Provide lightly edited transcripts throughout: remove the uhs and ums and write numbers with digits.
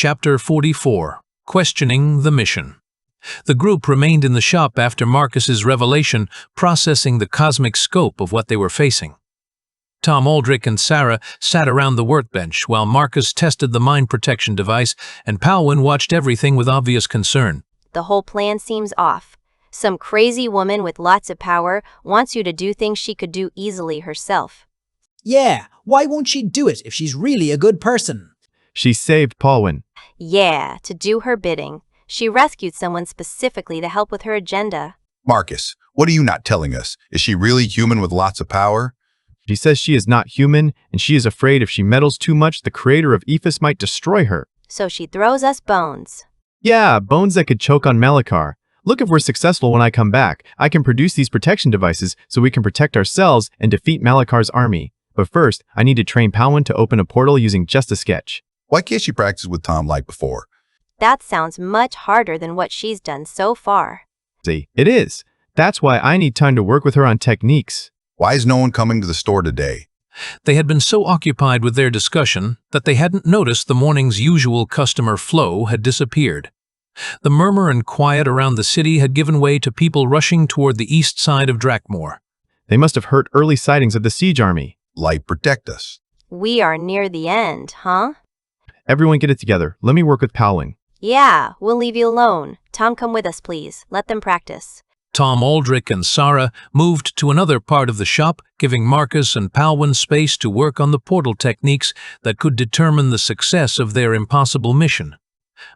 Chapter 44. Questioning the Mission. The group remained in the shop after Marcus's revelation, processing the cosmic scope of what they were facing. Tom Aldrich and Sarah sat around the workbench while Marcus tested the mind protection device, and Palwin watched everything with obvious concern. The whole plan seems off. Some crazy woman with lots of power wants you to do things she could do easily herself. Yeah, why won't she do it if she's really a good person? She saved Palwin. Yeah, to do her bidding. She rescued someone specifically to help with her agenda. Marcus, what are you not telling us? Is she really human with lots of power? She says she is not human, and she is afraid if she meddles too much, the creator of Ephes might destroy her. So she throws us bones. Yeah, bones that could choke on Malachar. Look, if we're successful when I come back, I can produce these protection devices so we can protect ourselves and defeat Malachar's army. But first, I need to train Palwin to open a portal using just a sketch. Why can't she practice with Tom like before? That sounds much harder than what she's done so far. See, it is. That's why I need time to work with her on techniques. Why is no one coming to the store today? They had been so occupied with their discussion that they hadn't noticed the morning's usual customer flow had disappeared. The murmur and quiet around the city had given way to people rushing toward the east side of Drakmor. They must have heard early sightings of the siege army. Light protect us. We are near the end, huh? Everyone get it together. Let me work with Palwin. Yeah, we'll leave you alone. Tom, come with us, please. Let them practice. Tom Aldrich and Sarah moved to another part of the shop, giving Marcus and Palwin space to work on the portal techniques that could determine the success of their impossible mission.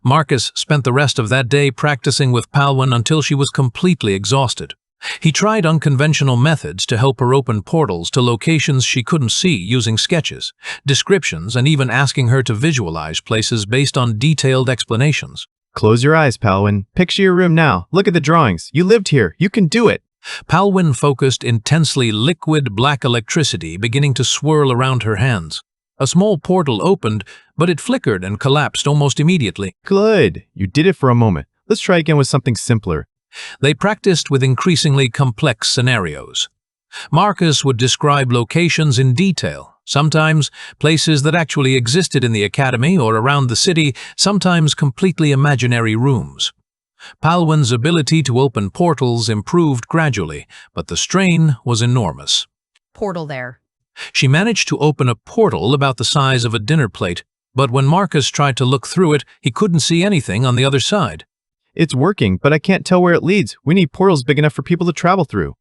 Marcus spent the rest of that day practicing with Palwin until she was completely exhausted. He tried unconventional methods to help her open portals to locations she couldn't see using sketches, descriptions, and even asking her to visualize places based on detailed explanations. Close your eyes, Palwin. Picture your room now. Look at the drawings. You lived here. You can do it. Palwin focused intensely liquid black electricity beginning to swirl around her hands. A small portal opened, but it flickered and collapsed almost immediately. Good. You did it for a moment. Let's try again with something simpler. They practiced with increasingly complex scenarios. Marcus would describe locations in detail, sometimes places that actually existed in the academy or around the city, sometimes completely imaginary rooms. Palwin's ability to open portals improved gradually, but the strain was enormous. Portal there. She managed to open a portal about the size of a dinner plate, but when Marcus tried to look through it, he couldn't see anything on the other side. It's working, but I can't tell where it leads. We need portals big enough for people to travel through.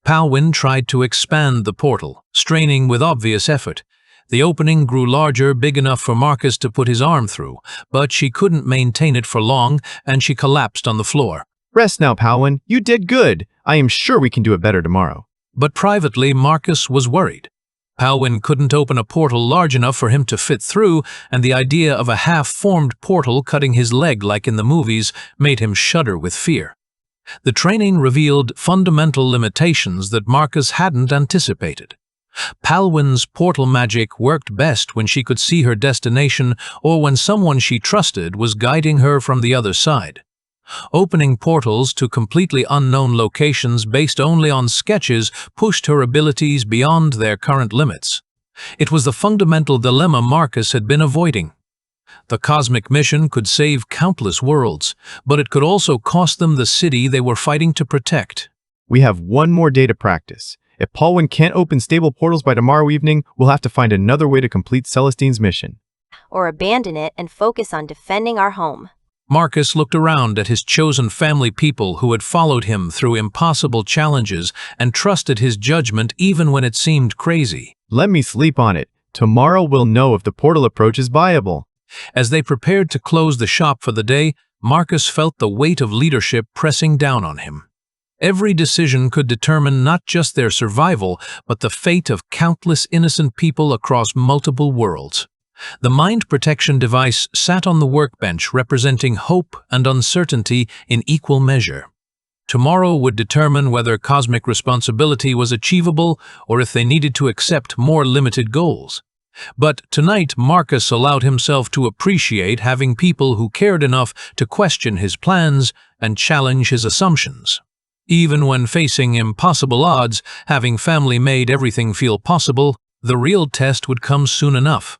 Palwin tried to expand the portal, straining with obvious effort. The opening grew larger, big enough for Marcus to put his arm through, but she couldn't maintain it for long, and she collapsed on the floor. Rest now, Palwin. You did good. I am sure we can do it better tomorrow. But privately, Marcus was worried. Palwin couldn't open a portal large enough for him to fit through, and the idea of a half-formed portal cutting his leg like in the movies made him shudder with fear. The training revealed fundamental limitations that Marcus hadn't anticipated. Palwin's portal magic worked best when she could see her destination or when someone she trusted was guiding her from the other side. Opening portals to completely unknown locations based only on sketches pushed her abilities beyond their current limits. It was the fundamental dilemma Marcus had been avoiding. The cosmic mission could save countless worlds, but it could also cost them the city they were fighting to protect. We have one more day to practice. If Palwin can't open stable portals by tomorrow evening, we'll have to find another way to complete Celestine's mission. Or abandon it and focus on defending our home. Marcus looked around at his chosen family people who had followed him through impossible challenges and trusted his judgment even when it seemed crazy. Let me sleep on it. Tomorrow we'll know if the portal approach is viable. As they prepared to close the shop for the day, Marcus felt the weight of leadership pressing down on him. Every decision could determine not just their survival, but the fate of countless innocent people across multiple worlds. The mind protection device sat on the workbench representing hope and uncertainty in equal measure. Tomorrow would determine whether cosmic responsibility was achievable or if they needed to accept more limited goals. But tonight Marcus allowed himself to appreciate having people who cared enough to question his plans and challenge his assumptions. Even when facing impossible odds, having family made everything feel possible, the real test would come soon enough.